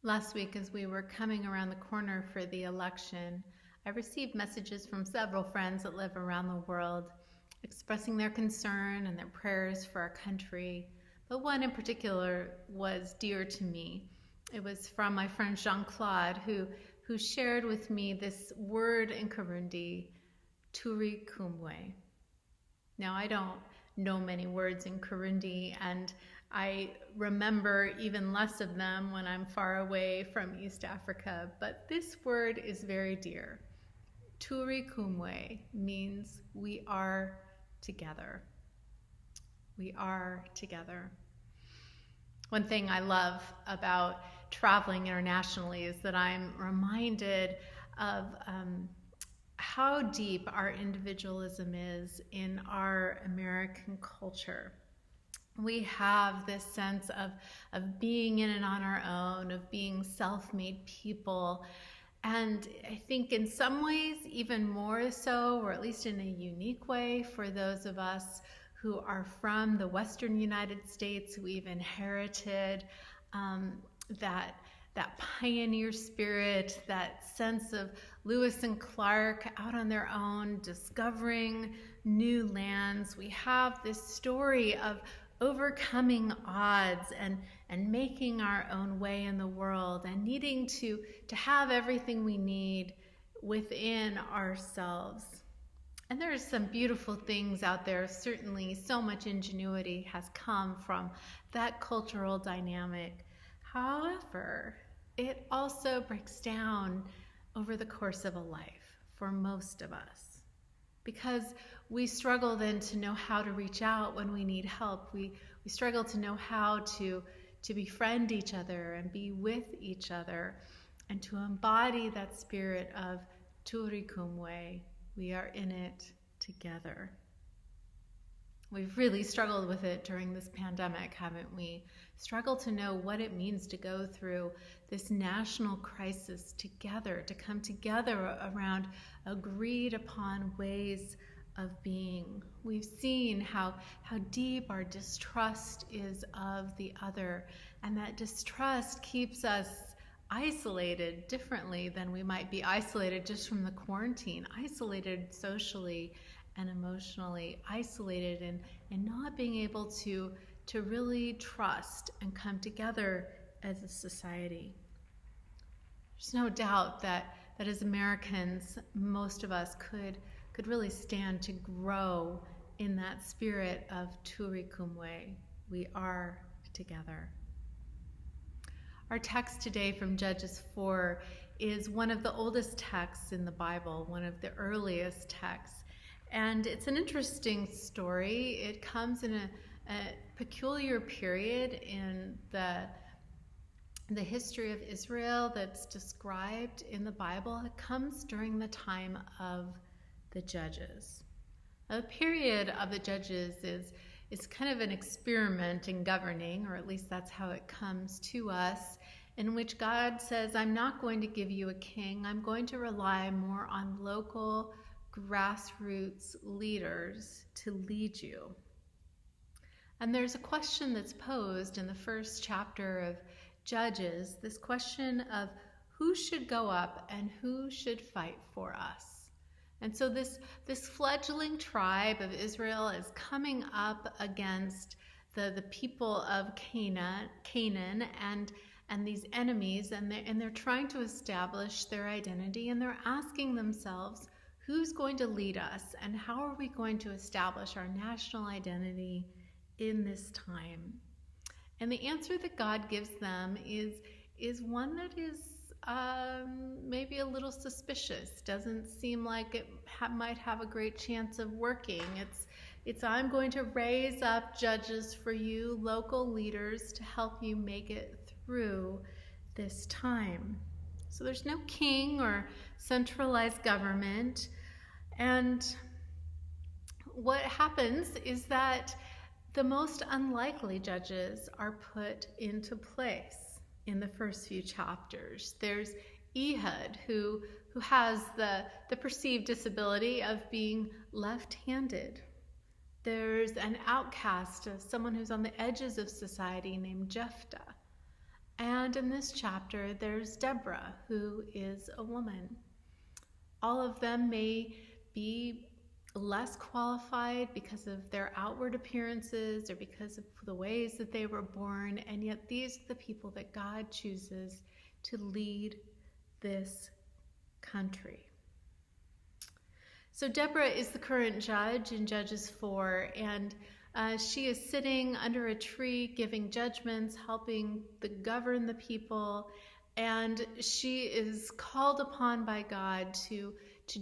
Last week, as we were coming around the corner for the election, I received messages from several friends that live around the world expressing their concern and their prayers for our country. But one in particular was dear to me. It was from my friend Jean-Claude, who shared with me this word in Kirundi, turi kumwe. Now, I don't know many words in Kirundi, and I remember even less of them when I'm far away from East Africa, but this word is very dear. Turi kumwe means we are together. We are together. One thing I love about traveling internationally is that I'm reminded of how deep our individualism is in our American culture. We have this sense of being in and on our own, of being self-made people. And I think in some ways, even more so, or at least in a unique way, for those of us who are from the Western United States, we've inherited that pioneer spirit, that sense of Lewis and Clark out on their own, discovering new lands. We have this story of overcoming odds and making our own way in the world and needing to have everything we need within ourselves. And there's some beautiful things out there. Certainly so much ingenuity has come from that cultural dynamic. However, it also breaks down over the course of a life for most of us, because we struggle then to know how to reach out when we need help. We struggle to know how to befriend each other and be with each other and to embody that spirit of turi kumwe. We are in it together. We've really struggled with it during this pandemic, haven't we? Struggled to know what it means to go through this national crisis together, to come together around agreed upon ways of being. We've seen how deep our distrust is of the other, and that distrust keeps us isolated differently than we might be isolated just from the quarantine, isolated socially and emotionally, isolated and not being able to really trust and come together as a society. There's no doubt that as Americans, most of us could really stand to grow in that spirit of turi kumwe. We are together. Our text today from Judges 4 is one of the oldest texts in the Bible, one of the earliest texts. And it's an interesting story. It comes in a peculiar period in the history of Israel that's described in the Bible. It comes during the time of the Judges. The period of the Judges is kind of an experiment in governing, or at least that's how it comes to us, in which God says, I'm not going to give you a king. I'm going to rely more on local grassroots leaders to lead you. And there's a question that's posed in the first chapter of Judges, this question of who should go up and who should fight for us. And so this fledgling tribe of Israel is coming up against the people of Canaan and these enemies, and they're trying to establish their identity, and they're asking themselves, who's going to lead us, and how are we going to establish our national identity in this time? And the answer that God gives them is one that is maybe a little suspicious. Doesn't seem like it might have a great chance of working. It's I'm going to raise up judges for you, local leaders, to help you make it through this time. So there's no king or centralized government. And what happens is that the most unlikely judges are put into place in the first few chapters. There's Ehud, who has the perceived disability of being left-handed. There's an outcast, someone who's on the edges of society named Jephthah. And in this chapter, there's Deborah, who is a woman. All of them may be less qualified because of their outward appearances or because of the ways that they were born, and yet these are the people that God chooses to lead this country. So Deborah is the current judge in Judges 4, and she is sitting under a tree giving judgments, helping to govern the people, and she is called upon by God to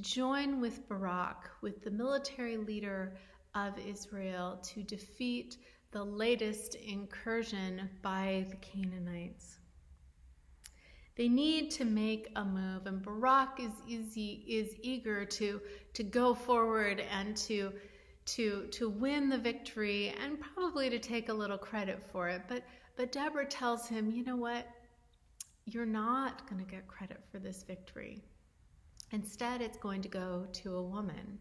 join with Barak, with the military leader of Israel, to defeat the latest incursion by the Canaanites. They need to make a move, and Barak is eager to go forward and to win the victory, and probably to take a little credit for it. But Deborah tells him, you know what? You're not going to get credit for this victory. Instead, it's going to go to a woman.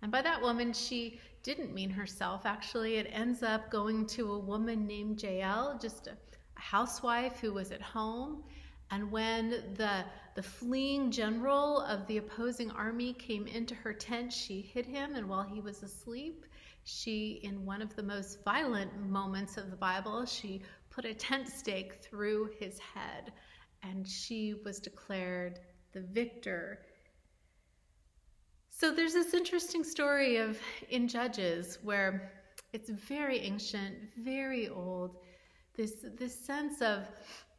And by that woman, she didn't mean herself. Actually, it ends up going to a woman named Jael, just a housewife who was at home. And when the fleeing general of the opposing army came into her tent, she hid him. And while he was asleep, she, in one of the most violent moments of the Bible, she put a tent stake through his head. And she was declared the victor. So there's this interesting story in Judges where it's very ancient, very old, this sense of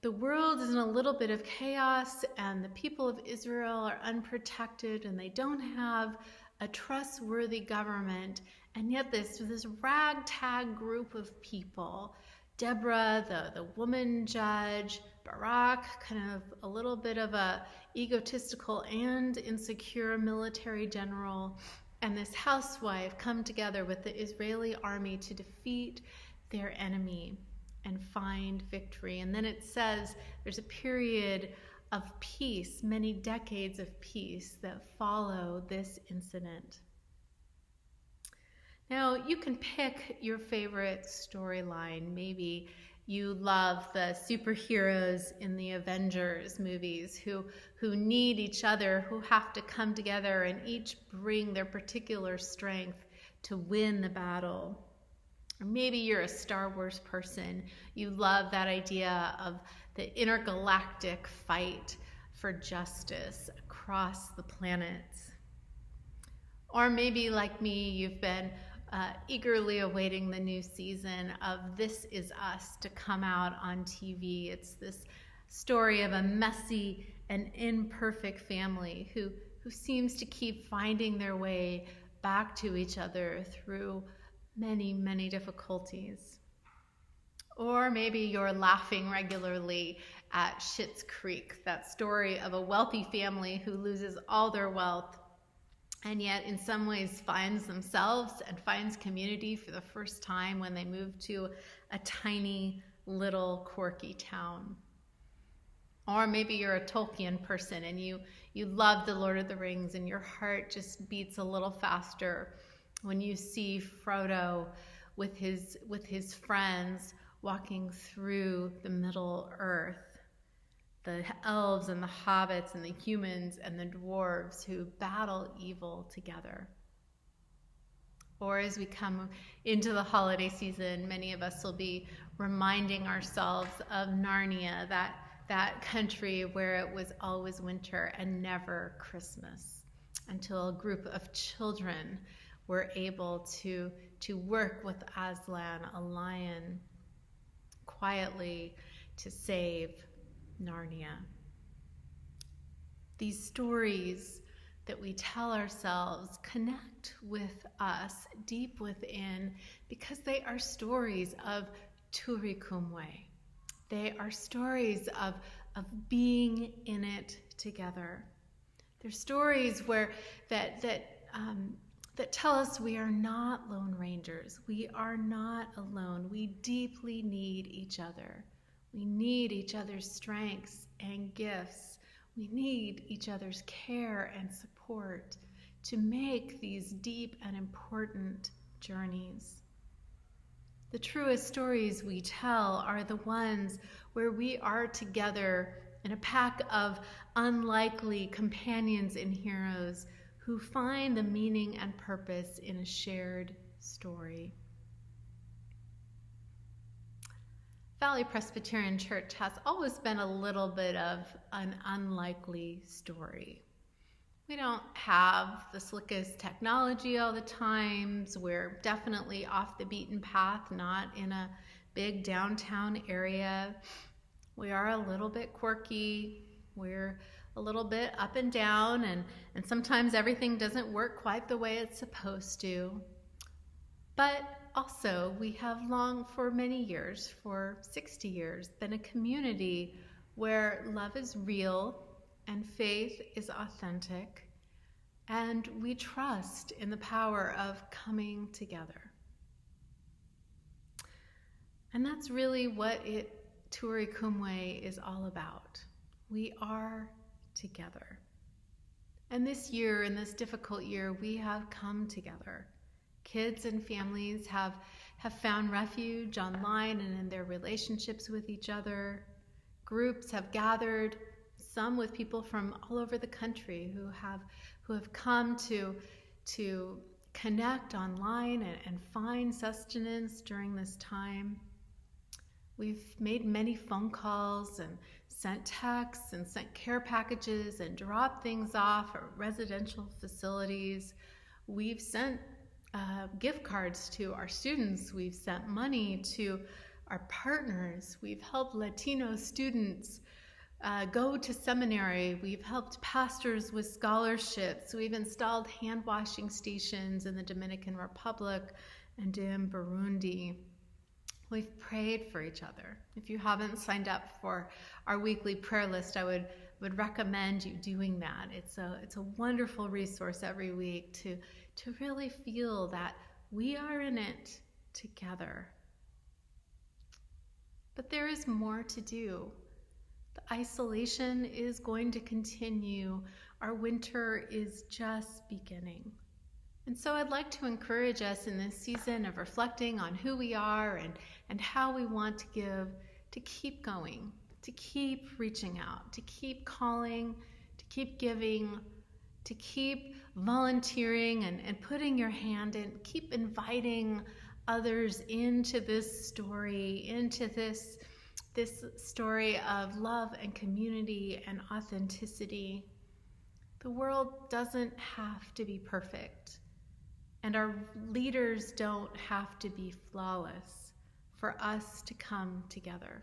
the world is in a little bit of chaos, and the people of Israel are unprotected, and they don't have a trustworthy government. And yet this ragtag group of people, Deborah, the woman judge, Barak, kind of a little bit of a egotistical and insecure military general, and this housewife come together with the Israeli army to defeat their enemy and find victory. And then it says there's a period of peace, many decades of peace that follow this incident. Now, you can pick your favorite storyline. Maybe you love the superheroes in the Avengers movies who need each other, who have to come together and each bring their particular strength to win the battle. Or maybe you're a Star Wars person. You love that idea of the intergalactic fight for justice across the planets. Or maybe, like me, you've been eagerly awaiting the new season of This Is Us to come out on TV. It's this story of a messy and imperfect family who seems to keep finding their way back to each other through many, many difficulties. Or maybe you're laughing regularly at Schitt's Creek, that story of a wealthy family who loses all their wealth and yet in some ways finds themselves and finds community for the first time when they move to a tiny little quirky town. Or maybe you're a Tolkien person and you love The Lord of the Rings, and your heart just beats a little faster when you see Frodo with his friends walking through the Middle Earth, the elves and the hobbits and the humans and the dwarves who battle evil together. Or as we come into the holiday season, many of us will be reminding ourselves of Narnia, that country where it was always winter and never Christmas, until a group of children were able to work with Aslan, a lion, quietly to save Narnia. These stories that we tell ourselves connect with us deep within because they are stories of turikumwe. They are stories of being in it together. They're stories that tell us we are not lone rangers. We are not alone. We deeply need each other. We need each other's strengths and gifts. We need each other's care and support to make these deep and important journeys. The truest stories we tell are the ones where we are together in a pack of unlikely companions and heroes who find the meaning and purpose in a shared story. Valley Presbyterian Church has always been a little bit of an unlikely story. We don't have the slickest technology all the times. We're definitely off the beaten path, not in a big downtown area. We are a little bit quirky. We're a little bit up and down, and sometimes everything doesn't work quite the way it's supposed to. But also, we have long, for many years, for 60 years, been a community where love is real and faith is authentic, and we trust in the power of coming together. And that's really what Turi Kumwe is all about. We are together. And this year, in this difficult year, we have come together. Kids and families have found refuge online and in their relationships with each other. Groups have gathered, some with people from all over the country who have come to connect online and find sustenance during this time. We've made many phone calls and sent texts and sent care packages and dropped things off at residential facilities. We've sent gift cards to our students. We've sent money to our partners. We've helped Latino students go to seminary. We've helped pastors with scholarships. We've installed hand washing stations in the Dominican Republic and in Burundi. We've prayed for each other. If you haven't signed up for our weekly prayer list, I would recommend you doing that. It's a wonderful resource every week to really feel that we are in it together. But there is more to do. The isolation is going to continue. Our winter is just beginning. And so I'd like to encourage us in this season of reflecting on who we are and how we want to give, to keep going, to keep reaching out, to keep calling, to keep giving, to keep volunteering and putting your hand in, keep inviting others into this story, into this story of love and community and authenticity. The world doesn't have to be perfect, and our leaders don't have to be flawless for us to come together.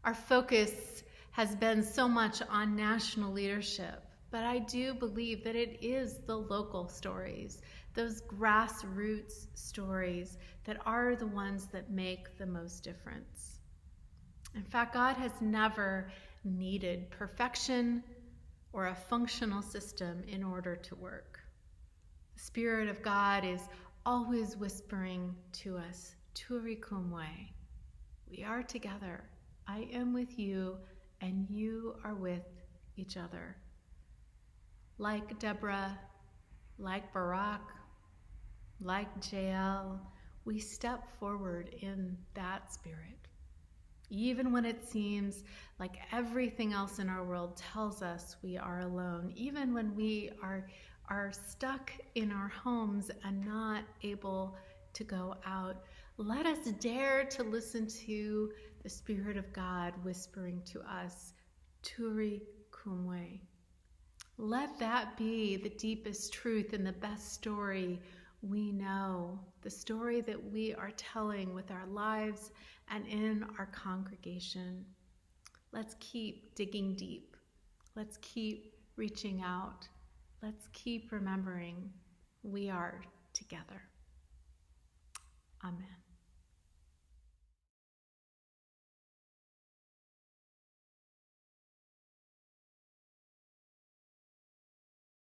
Our focus has been so much on national leadership, but I do believe that it is the local stories, those grassroots stories, that are the ones that make the most difference. In fact, God has never needed perfection or a functional system in order to work. The Spirit of God is always whispering to us, Turi Kumwe, we are together. I am with you, and you are with each other. Like Deborah, like Barak, like Jael, we step forward in that spirit. Even when it seems like everything else in our world tells us we are alone, even when we are stuck in our homes and not able to go out, let us dare to listen to the Spirit of God whispering to us, Turi Kumwe. Let that be the deepest truth and the best story we know, the story that we are telling with our lives and in our congregation. Let's keep digging deep. Let's keep reaching out. Let's keep remembering we are together. Amen.